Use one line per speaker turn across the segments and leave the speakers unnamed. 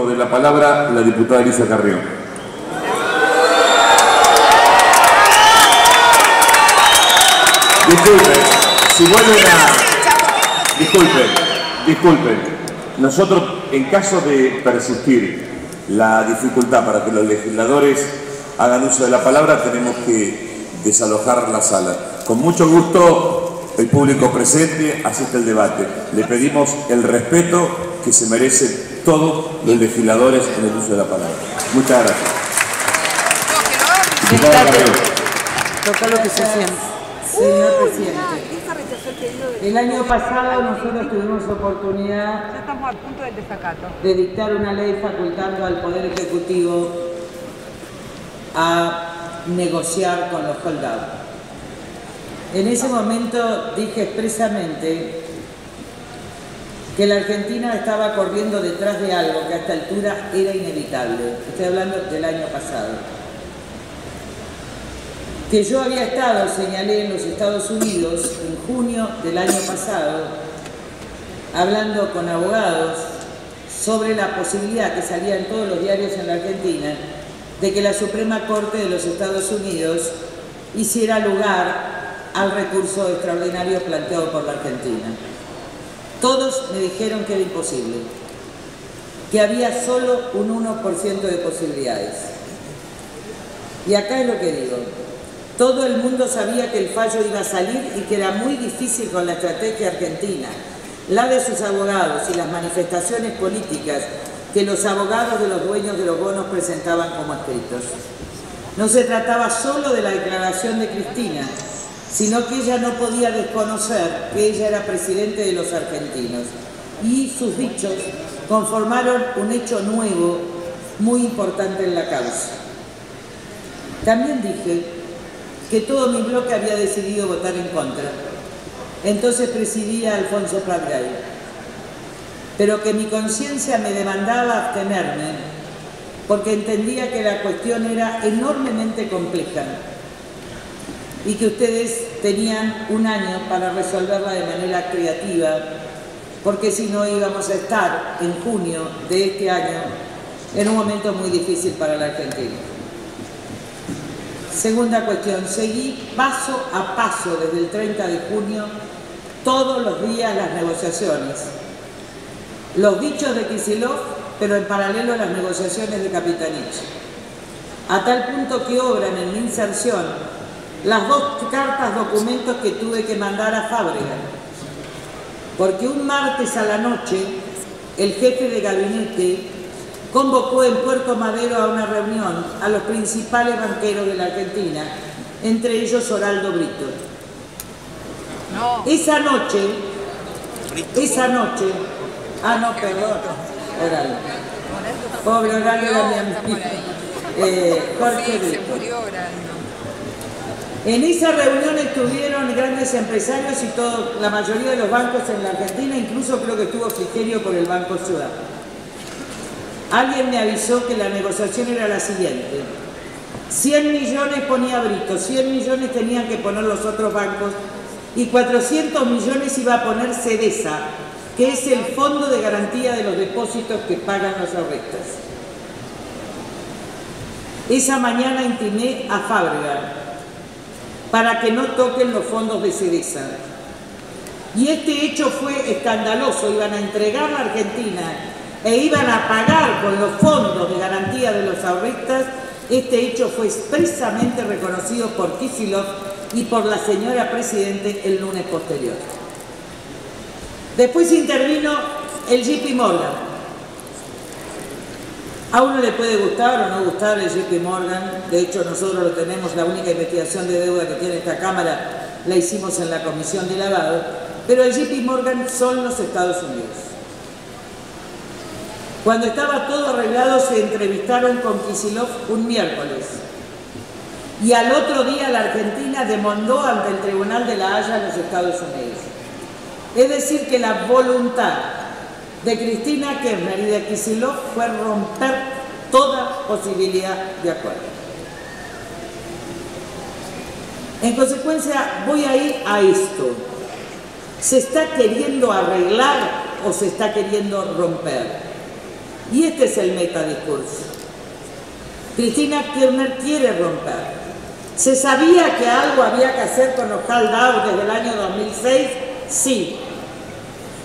De la palabra la diputada Elisa Carrión. Disculpen, si vuelven a... Disculpen. Nosotros, en caso de persistir la dificultad para que los legisladores hagan uso de la palabra, tenemos que desalojar la sala. Con mucho gusto, el público presente asiste al debate. Le pedimos el respeto que se merecen todos los legisladores en el uso de la palabra. Muchas gracias.
Toca lo que se siente. Señor presidente, el año pasado nosotros tuvimos oportunidad
ya estamos al punto del desacato
de dictar una ley facultando al Poder Ejecutivo a negociar con los soldados. En ese momento dije expresamente que la Argentina estaba corriendo detrás de algo que a esta altura era inevitable. Estoy hablando del año pasado. Que yo había estado, señalé, en los Estados Unidos en junio del año pasado, hablando con abogados sobre la posibilidad que salía en todos los diarios en la Argentina de que la Suprema Corte de los Estados Unidos hiciera lugar al recurso extraordinario planteado por la Argentina. Todos me dijeron que era imposible, que había solo un 1% de posibilidades. Y acá es lo que digo. Todo el mundo sabía que el fallo iba a salir y que era muy difícil con la estrategia argentina, la de sus abogados y las manifestaciones políticas que los abogados de los dueños de los bonos presentaban como escritos. No se trataba solo de la declaración de Cristina, sino que ella no podía desconocer que ella era presidente de los argentinos, y sus dichos conformaron un hecho nuevo muy importante en la causa. También dije que todo mi bloque había decidido votar en contra. Entonces presidía Alfonso Prat-Gay, pero que mi conciencia me demandaba abstenerme porque entendía que la cuestión era enormemente compleja y que ustedes tenían un año para resolverla de manera creativa, porque si no íbamos a estar en junio de este año en un momento muy difícil para la Argentina. Segunda cuestión, seguí paso a paso desde el 30 de junio, todos los días las negociaciones. Los dichos de Kicillof, pero en paralelo a las negociaciones de Capitanich. A tal punto que obran en mi inserción las dos cartas documentos que tuve que mandar a Fábrega. Porque un martes a la noche, el jefe de gabinete convocó en Puerto Madero a una reunión a los principales banqueros de la Argentina, entre ellos Horaldo Brito.
No.
Esa noche, Horaldo. Pobre Horaldo era mi amigo. Jorge Brito. En esa reunión estuvieron grandes empresarios y la mayoría de los bancos en la Argentina, incluso creo que estuvo Frigerio por el Banco Ciudad. Alguien me avisó que la negociación era la siguiente: 100 millones ponía Brito, 100 millones tenían que poner los otros bancos y 400 millones iba a poner Cedesa, que es el fondo de garantía de los depósitos que pagan los ahorristas. Esa mañana intimé a Fábrega para que no toquen los fondos de Cedesa. Y este hecho fue escandaloso. Iban a entregar la Argentina e iban a pagar con los fondos de garantía de los ahorristas. Este hecho fue expresamente reconocido por Kicillof y por la señora Presidente el lunes posterior. Después intervino el JP Morgan. A uno le puede gustar o no gustar el JP Morgan. De hecho, nosotros lo tenemos, la única investigación de deuda que tiene esta Cámara la hicimos en la Comisión de Lavado. Pero el JP Morgan son los Estados Unidos. Cuando estaba todo arreglado, se entrevistaron con Kicillof un miércoles. Y al otro día la Argentina demandó ante el Tribunal de la Haya a los Estados Unidos. Es decir, que la voluntad de Cristina Kirchner y de Kicillof fue romper toda posibilidad de acuerdo. En consecuencia, voy a ir a esto. ¿Se está queriendo arreglar o se está queriendo romper? Y este es el metadiscurso. Cristina Kirchner quiere romper. ¿Se sabía que algo había que hacer con los holdouts desde el año 2006? Sí.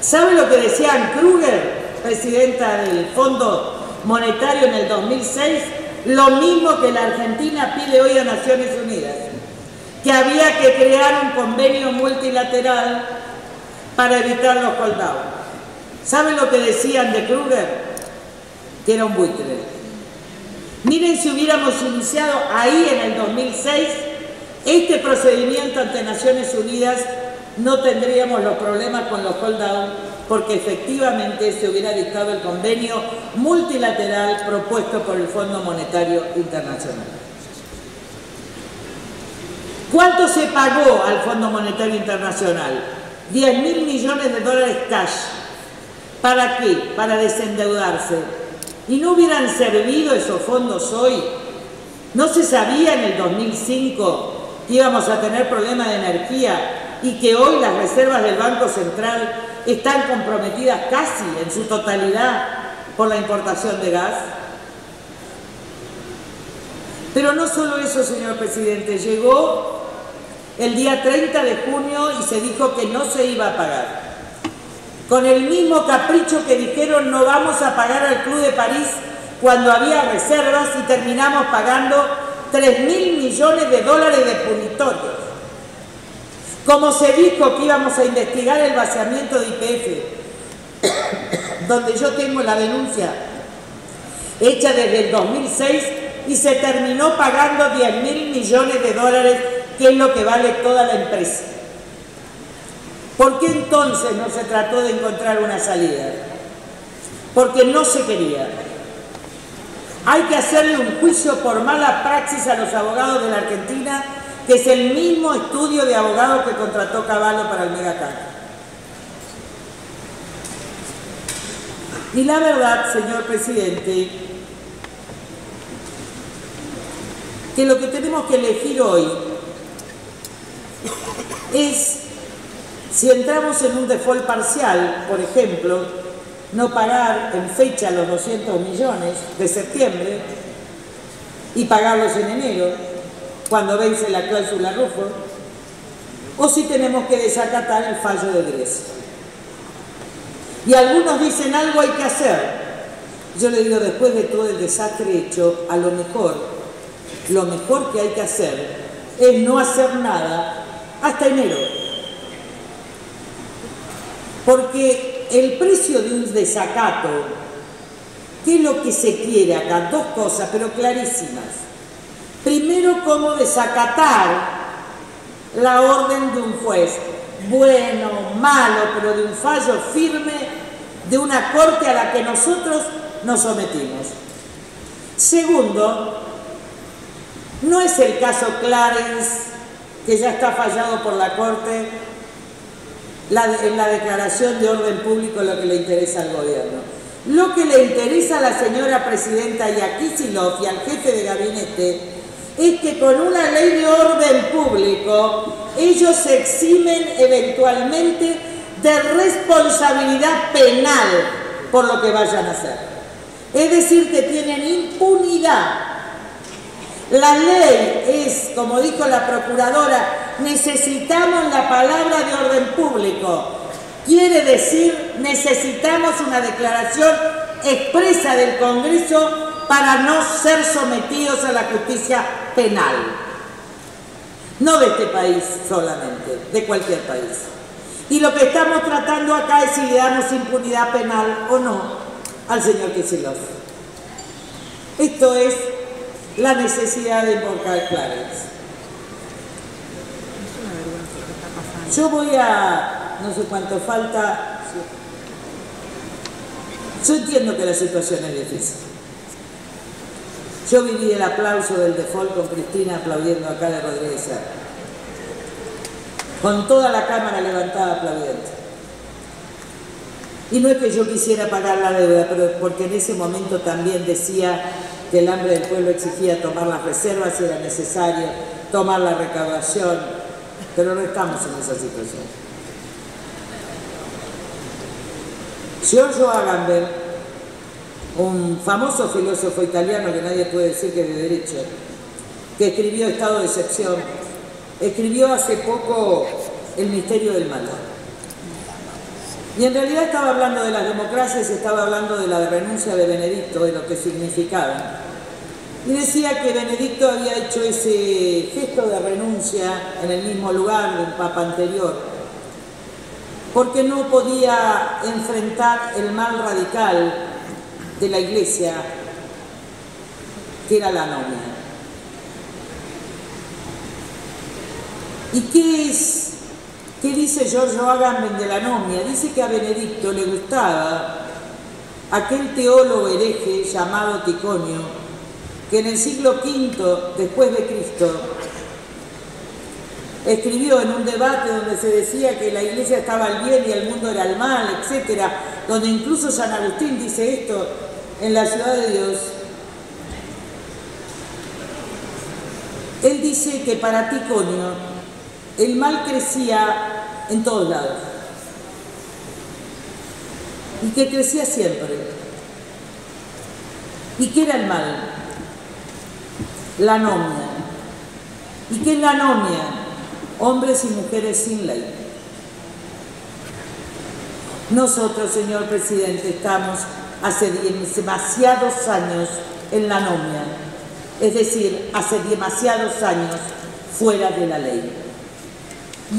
¿Sabe lo que decía Ann Kruger, presidenta del Fondo Monetario en el 2006? Lo mismo que la Argentina pide hoy a Naciones Unidas, que había que crear un convenio multilateral para evitar los holdouts. ¿Sabe lo que decían de Kruger? Que era un buitre. Miren, si hubiéramos iniciado ahí en el 2006 este procedimiento ante Naciones Unidas, no tendríamos los problemas con los holdouts, porque efectivamente se hubiera dictado el convenio multilateral propuesto por el Fondo Monetario Internacional. ¿Cuánto se pagó al Fondo Monetario Internacional? 10.000 millones de dólares cash. ¿Para qué? Para desendeudarse. ¿Y no hubieran servido esos fondos hoy? ¿No se sabía en el 2005 que íbamos a tener problemas de energía y que hoy las reservas del Banco Central están comprometidas casi en su totalidad por la importación de gas? Pero no solo eso, señor presidente, llegó el día 30 de junio y se dijo que no se iba a pagar. Con el mismo capricho que dijeron no vamos a pagar al Club de París cuando había reservas y terminamos pagando 3.000 millones de dólares de punitorios. Como se dijo que íbamos a investigar el vaciamiento de YPF, donde yo tengo la denuncia hecha desde el 2006 y se terminó pagando 10.000 millones de dólares, que es lo que vale toda la empresa. ¿Por qué entonces no se trató de encontrar una salida? Porque no se quería. Hay que hacerle un juicio por mala praxis a los abogados de la Argentina, que es el mismo estudio de abogados que contrató Cavallo para el Megacáncer. Y la verdad, señor presidente, que lo que tenemos que elegir hoy es, si entramos en un default parcial, por ejemplo, no pagar en fecha los 200 millones de septiembre y pagarlos en enero, cuando vence la cláusula Rufo, o si tenemos que desacatar el fallo de Grecia. Y algunos dicen algo hay que hacer. Yo le digo, después de todo el desastre hecho, a lo mejor que hay que hacer es no hacer nada hasta enero. Porque el precio de un desacato, ¿qué es lo que se quiere acá? Dos cosas, pero clarísimas. Primero, cómo desacatar la orden de un juez, bueno, malo, pero de un fallo firme de una corte a la que nosotros nos sometimos. Segundo, no es el caso Clarence, que ya está fallado por la corte, en la declaración de orden público lo que le interesa al gobierno. Lo que le interesa a la señora presidenta y a Kicillof y al jefe de gabinete es que con una ley de orden público ellos se eximen eventualmente de responsabilidad penal por lo que vayan a hacer. Es decir, que tienen impunidad. La ley es, como dijo la procuradora, necesitamos la palabra de orden público. Quiere decir, necesitamos una declaración expresa del Congreso para no ser sometidos a la justicia penal. No de este país solamente, de cualquier país. Y lo que estamos tratando acá es si le damos impunidad penal o no al señor Kicillof. Esto es la necesidad de invocar Clarence. Yo voy a, no sé cuánto falta, yo entiendo que la situación es difícil. Yo viví el aplauso del default con Cristina aplaudiendo acá de Rodríguez Serra, con toda la cámara levantada aplaudiendo. Y no es que yo quisiera pagar la deuda, pero porque en ese momento también decía que el hambre del pueblo exigía tomar las reservas si era necesario, tomar la recaudación, pero no estamos en esa situación. Giorgio Agamben un famoso filósofo italiano que nadie puede decir que es de derecho, que escribió Estado de excepción, escribió hace poco El misterio del mal. Y en realidad estaba hablando de las democracias, estaba hablando de la renuncia de Benedicto, de lo que significaban. Y decía que Benedicto había hecho ese gesto de renuncia en el mismo lugar del Papa anterior, porque no podía enfrentar el mal radical de la Iglesia, que era la anomia. ¿Y qué dice Giorgio Agamben de la anomia? Dice que a Benedicto le gustaba aquel teólogo hereje llamado Ticonio, que en el siglo V después de Cristo escribió en un debate donde se decía que la Iglesia estaba al bien y el mundo era al mal, etc., donde incluso San Agustín dice esto en La Ciudad de Dios. Él dice que para Ticonio el mal crecía en todos lados y que crecía siempre. ¿Y qué era el mal? La anomia. ¿Y qué es la anomia? Hombres y mujeres sin ley. Nosotros, señor presidente, estamos hace demasiados años en la anomia, es decir, hace demasiados años fuera de la ley.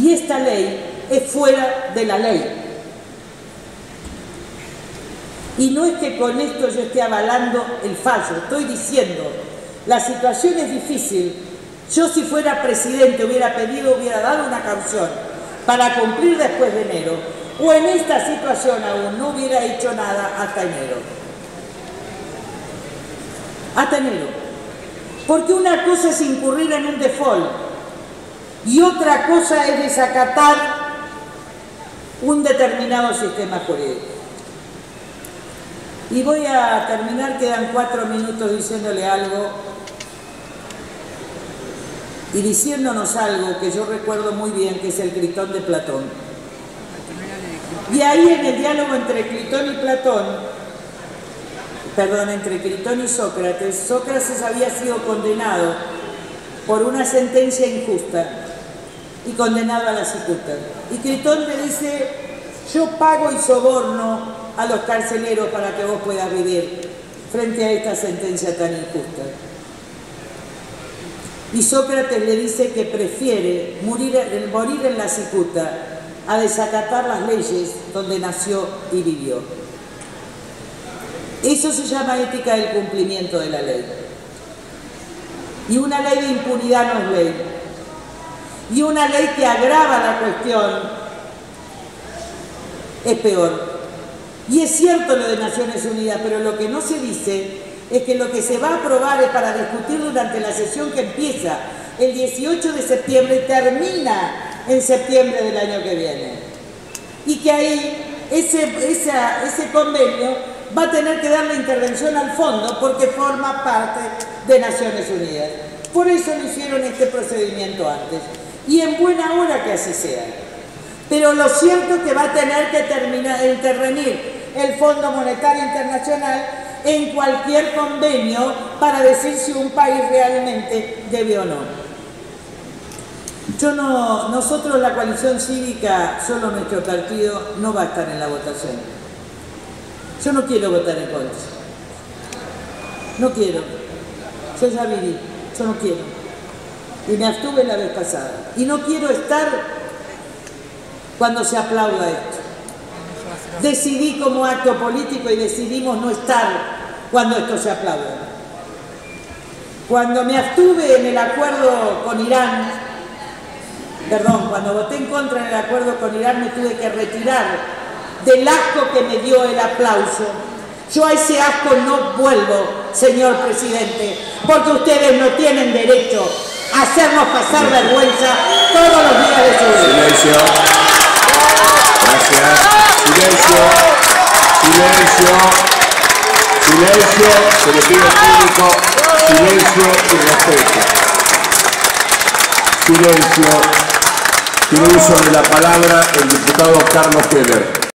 Y esta ley es fuera de la ley. Y no es que con esto yo esté avalando el fallo, estoy diciendo, la situación es difícil. Yo, si fuera presidente, hubiera dado una caución para cumplir después de enero, o en esta situación aún no hubiera hecho nada hasta enero. Hasta enero. Porque una cosa es incurrir en un default y otra cosa es desacatar un determinado sistema jurídico. Y voy a terminar, quedan 4 minutos diciéndole algo y diciéndonos algo que yo recuerdo muy bien, que es el Critón de Platón. Y ahí, en el diálogo entre Critón y Platón, entre Critón y Sócrates, Sócrates había sido condenado por una sentencia injusta y condenado a la cicuta. Y Critón le dice: yo pago y soborno a los carceleros para que vos puedas vivir frente a esta sentencia tan injusta. Y Sócrates le dice que prefiere morir en la cicuta a desacatar las leyes donde nació y vivió. Eso se llama ética del cumplimiento de la ley. Y una ley de impunidad no es ley. Y una ley que agrava la cuestión es peor. Y es cierto lo de Naciones Unidas, pero lo que no se dice es que lo que se va a aprobar es para discutir durante la sesión que empieza el 18 de septiembre y termina en septiembre del año que viene. Y que ahí ese convenio va a tener que dar la intervención al fondo porque forma parte de Naciones Unidas. Por eso no hicieron este procedimiento antes. Y en buena hora que así sea. Pero lo cierto es que va a tener que intervenir el Fondo Monetario Internacional en cualquier convenio para decir si un país realmente debe o no. Nosotros, la coalición cívica, solo nuestro partido, no va a estar en la votación. Yo no quiero votar en contra. No quiero. Yo ya viví. Yo no quiero. Y me abstuve la vez pasada. Y no quiero estar cuando se aplauda esto. Decidí como acto político y decidimos no estar cuando esto se aplauda. Cuando me abstuve en el acuerdo con Irán, cuando voté en contra en el acuerdo con Irán, me tuve que retirar del asco que me dio el aplauso. Yo a ese asco no vuelvo, señor presidente, porque ustedes no tienen derecho a hacernos pasar vergüenza todos los días de su vida.
Silencio. Gracias. Silencio. Silencio. Silencio. Se le pide al público silencio y respeto. Silencio. Tiene uso de la palabra el diputado Carlos Keller.